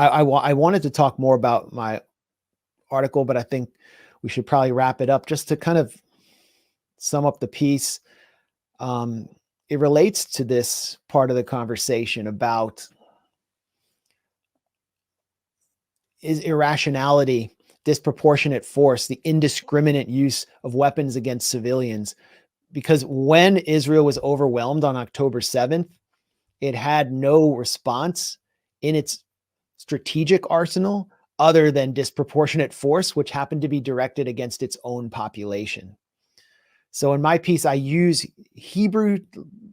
I wanted to talk more about my article, but I think we should probably wrap it up just to kind of sum up the piece. It relates to this part of the conversation about is irrationality, disproportionate force, the indiscriminate use of weapons against civilians. Because when Israel was overwhelmed on October 7th, it had no response in its strategic arsenal other than disproportionate force, which happened to be directed against its own population. So in my piece, I use Hebrew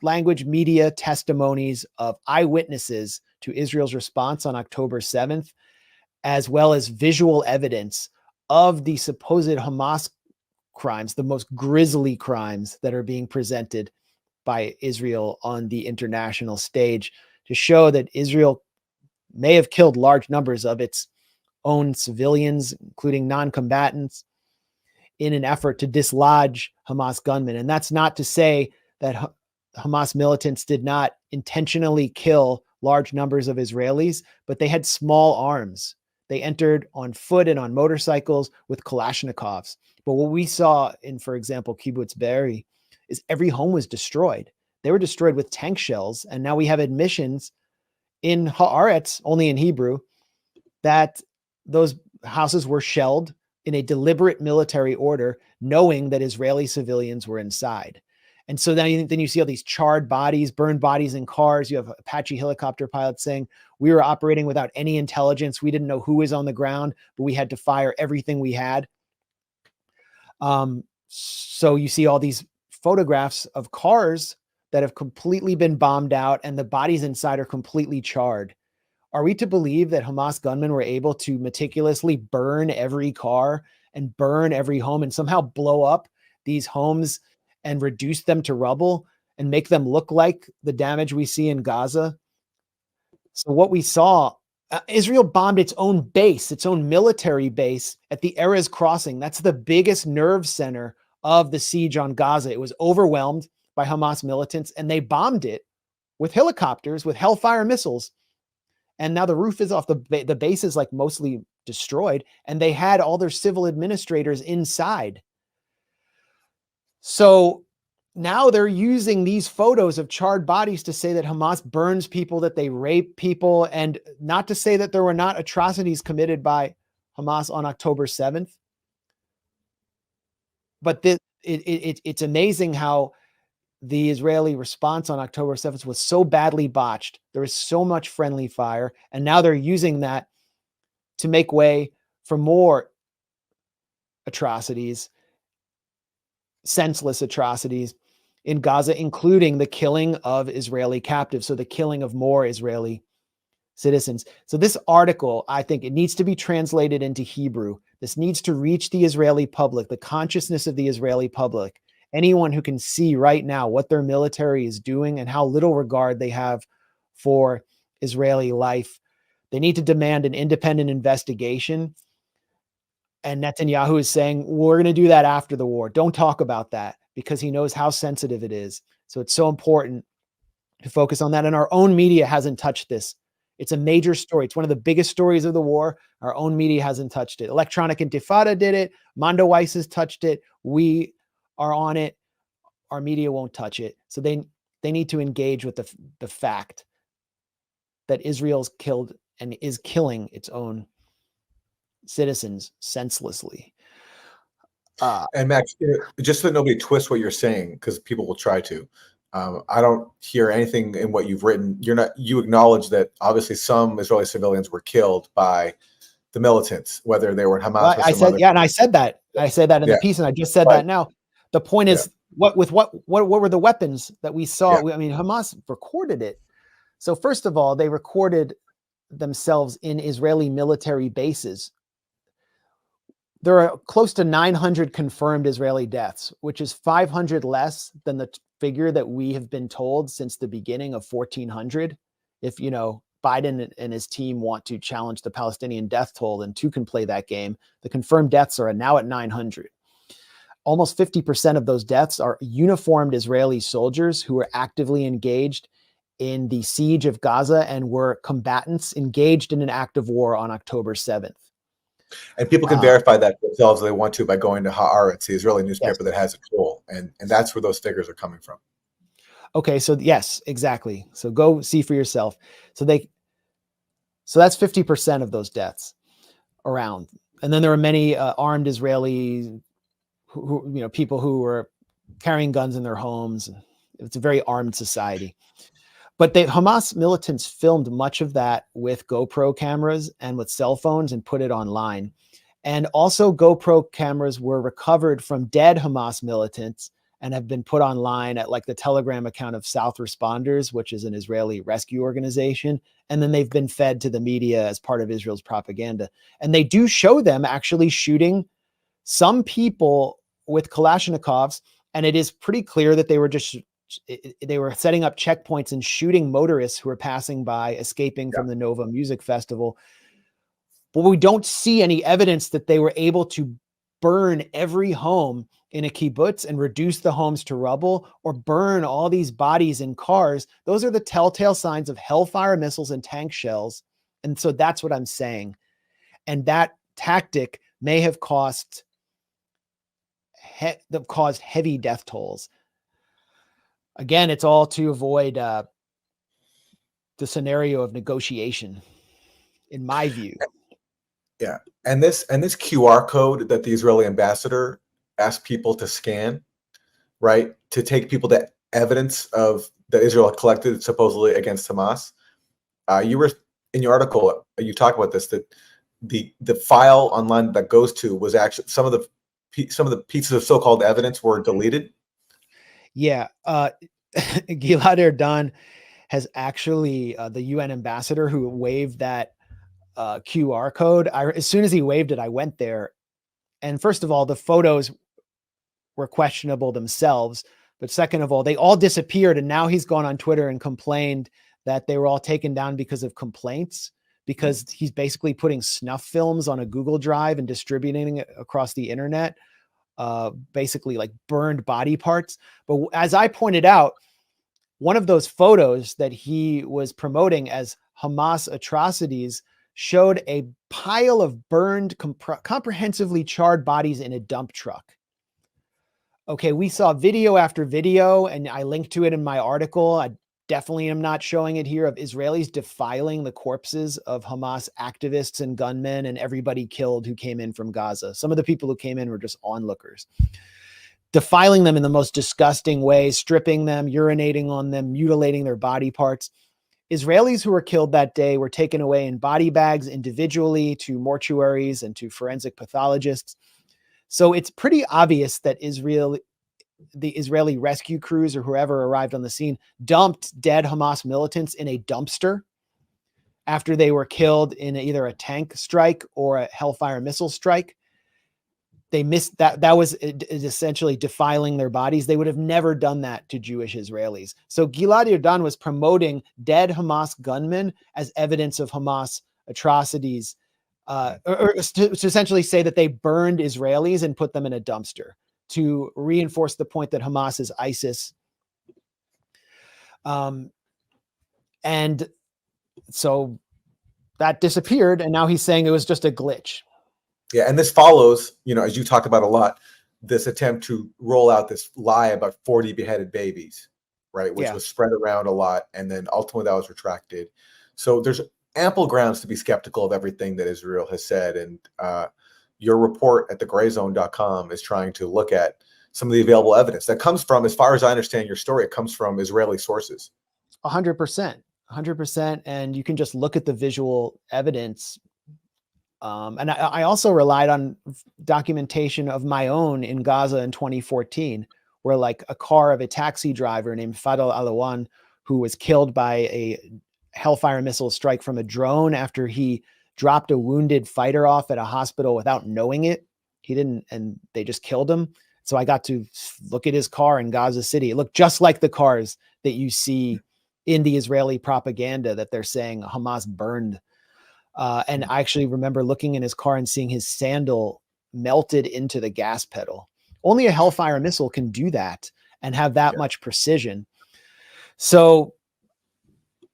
language media testimonies of eyewitnesses to Israel's response on October 7th, as well as visual evidence of the supposed Hamas crimes, the most grisly crimes that are being presented by Israel on the international stage, to show that Israel may have killed large numbers of its own civilians, including non-combatants, in an effort to dislodge Hamas gunmen. And that's not to say that Hamas militants did not intentionally kill large numbers of Israelis, but they had small arms. They entered on foot and on motorcycles with Kalashnikovs. But what we saw in, for example, Kibbutz Be'eri, is every home was destroyed. They were destroyed with tank shells. And now we have admissions in Haaretz, only in Hebrew, that those houses were shelled in a deliberate military order, knowing that Israeli civilians were inside. And so then you see all these charred bodies, burned bodies in cars. You have Apache helicopter pilots saying, we were operating without any intelligence. We didn't know who was on the ground, but we had to fire everything we had. So you see all these photographs of cars that have completely been bombed out and the bodies inside are completely charred. Are we to believe that Hamas gunmen were able to meticulously burn every car and burn every home and somehow blow up these homes and reduce them to rubble and make them look like the damage we see in Gaza? So what we saw, Israel bombed its own base, its own military base at the Erez crossing. That's the biggest nerve center of the siege on Gaza. It was overwhelmed by Hamas militants and they bombed it with helicopters, with Hellfire missiles. And now the roof is off. The base is like mostly destroyed, and they had all their civil administrators inside. So now they're using these photos of charred bodies to say that Hamas burns people, that they rape people, and not to say that there were not atrocities committed by Hamas on October 7th. But it's amazing how the Israeli response on October 7th was so badly botched. There was so much friendly fire, and now they're using that to make way for more atrocities, senseless atrocities in Gaza, including the killing of Israeli captives, so the killing of more Israeli citizens. So this article, I think it needs to be translated into Hebrew. This needs to reach the Israeli public, the consciousness of the Israeli public. Anyone who can see right now what their military is doing and how little regard they have for Israeli life. They need to demand an independent investigation. And Netanyahu is saying, we're going to do that after the war. Don't talk about that, because he knows how sensitive it is. So it's so important to focus on that. And our own media hasn't touched this. It's a major story. It's one of the biggest stories of the war. Our own media hasn't touched it. Electronic Intifada did it. Mondo Weiss has touched it. We are on it. Our media won't touch it. So they need to engage with the fact that Israel's killed and is killing its own citizens senselessly. And Max, just so that nobody twists what you're saying, because people will try to. I don't hear anything in what you've written. You acknowledge that obviously some Israeli civilians were killed by the militants, whether they were Hamas. Well, I said, yeah, and I said that. I said that in the piece, and I just said that now. The point is, what were the weapons that we saw? I mean, Hamas recorded it. So first of all, they recorded themselves in Israeli military bases. There are close to 900 confirmed Israeli deaths, which is 500 less than the figure that we have been told since the beginning of 1400. If, Biden and his team want to challenge the Palestinian death toll, and two can play that game. The confirmed deaths are now at 900. Almost 50% of those deaths are uniformed Israeli soldiers who are actively engaged in the siege of Gaza and were combatants engaged in an act of war on October 7th. And people can verify that themselves if they want to by going to Haaretz, the Israeli newspaper Yes. that has a tool, and that's where those figures are coming from. Okay, so yes, exactly. So go see for yourself. So that's 50% of those deaths around. And then there are many armed Israelis who people who were carrying guns in their homes. It's a very armed society. But the Hamas militants filmed much of that with GoPro cameras and with cell phones and put it online. And also GoPro cameras were recovered from dead Hamas militants and have been put online at like the Telegram account of South Responders, which is an Israeli rescue organization. And then they've been fed to the media as part of Israel's propaganda. And they do show them actually shooting some people with Kalashnikovs. And it is pretty clear that they were setting up checkpoints and shooting motorists who were passing by, escaping from the Nova Music Festival. But we don't see any evidence that they were able to burn every home in a kibbutz and reduce the homes to rubble or burn all these bodies in cars. Those are the telltale signs of hellfire missiles and tank shells. And so that's what I'm saying. And that tactic may have caused heavy death tolls. Again, it's all to avoid the scenario of negotiation, in my view. Yeah, and this QR code that the Israeli ambassador asked people to scan, right, to take people to evidence of that Israel had collected supposedly against Hamas. You were in your article, you talk about this, that the file online that goes to was actually some of the pieces of so-called evidence were deleted. Yeah, Gilad Erdan has actually the UN ambassador who waived that QR code. As soon as he waived it, I went there, and first of all, the photos were questionable themselves. But second of all, they all disappeared, and now he's gone on Twitter and complained that they were all taken down because of complaints, because he's basically putting snuff films on a Google Drive and distributing it across the internet, basically like burned body parts. But as I pointed out, one of those photos that he was promoting as Hamas atrocities showed a pile of burned, comprehensively charred bodies in a dump truck. Okay, we saw video after video, and I linked to it in my article. I definitely am not showing it here, of Israelis defiling the corpses of Hamas activists and gunmen and everybody killed who came in from Gaza. Some of the people who came in were just onlookers. Defiling them in the most disgusting way, stripping them, urinating on them, mutilating their body parts. Israelis who were killed that day were taken away in body bags individually to mortuaries and to forensic pathologists. So it's pretty obvious that the Israeli rescue crews or whoever arrived on the scene dumped dead Hamas militants in a dumpster after they were killed in either a tank strike or a Hellfire missile strike. They missed that. That was essentially defiling their bodies. They would have never done that to Jewish Israelis. So Gilad Erdan was promoting dead Hamas gunmen as evidence of Hamas atrocities, or to essentially say that they burned Israelis and put them in a dumpster to reinforce the point that Hamas is ISIS. And so that disappeared, and now he's saying it was just a glitch. Yeah, and this follows, as you talk about a lot, this attempt to roll out this lie about 40 beheaded babies, right, which was spread around a lot, and then ultimately that was retracted. So there's ample grounds to be skeptical of everything that Israel has said, and your report at thegrayzone.com is trying to look at some of the available evidence that comes from, as far as I understand your story, it comes from Israeli sources. 100%, and you can just look at the visual evidence. And I also relied on documentation of my own in Gaza in 2014, where like a car of a taxi driver named Fadel Alawan, who was killed by a Hellfire missile strike from a drone after he dropped a wounded fighter off at a hospital without knowing it. He didn't, and they just killed him. So I got to look at his car in Gaza City. It looked just like the cars that you see in the Israeli propaganda that they're saying Hamas burned. And I actually remember looking in his car and seeing his sandal melted into the gas pedal. Only a Hellfire missile can do that and have that much precision. So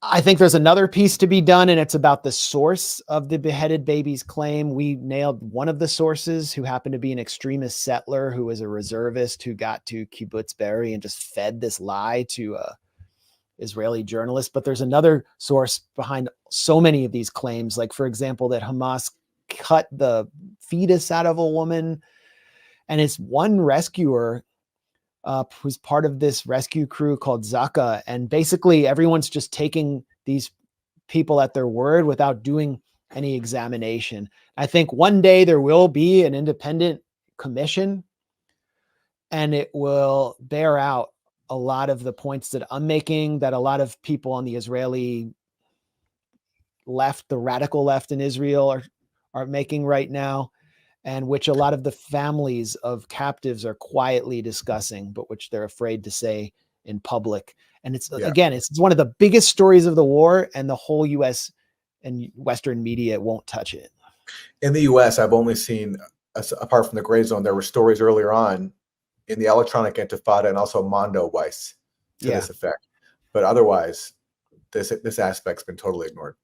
I think there's another piece to be done, and it's about the source of the beheaded baby's claim. We nailed one of the sources, who happened to be an extremist settler who was a reservist who got to Kibbutz Be'eri and just fed this lie to a Israeli journalist. But there's another source behind so many of these claims, like, for example, that Hamas cut the fetus out of a woman. And it's one rescuer who's part of this rescue crew called Zaka. And basically everyone's just taking these people at their word without doing any examination. I think one day there will be an independent commission, and it will bear out a lot of the points that I'm making, that a lot of people on the Israeli left, the radical left in Israel, are making right now, and which a lot of the families of captives are quietly discussing, but which they're afraid to say in public. And it's, again, it's one of the biggest stories of the war, and the whole US and Western media won't touch it. In the US, I've only seen, apart from the Gray Zone, there were stories earlier on in the Electronic Intifada and also Mondo Weiss to this effect. But otherwise, this aspect's been totally ignored.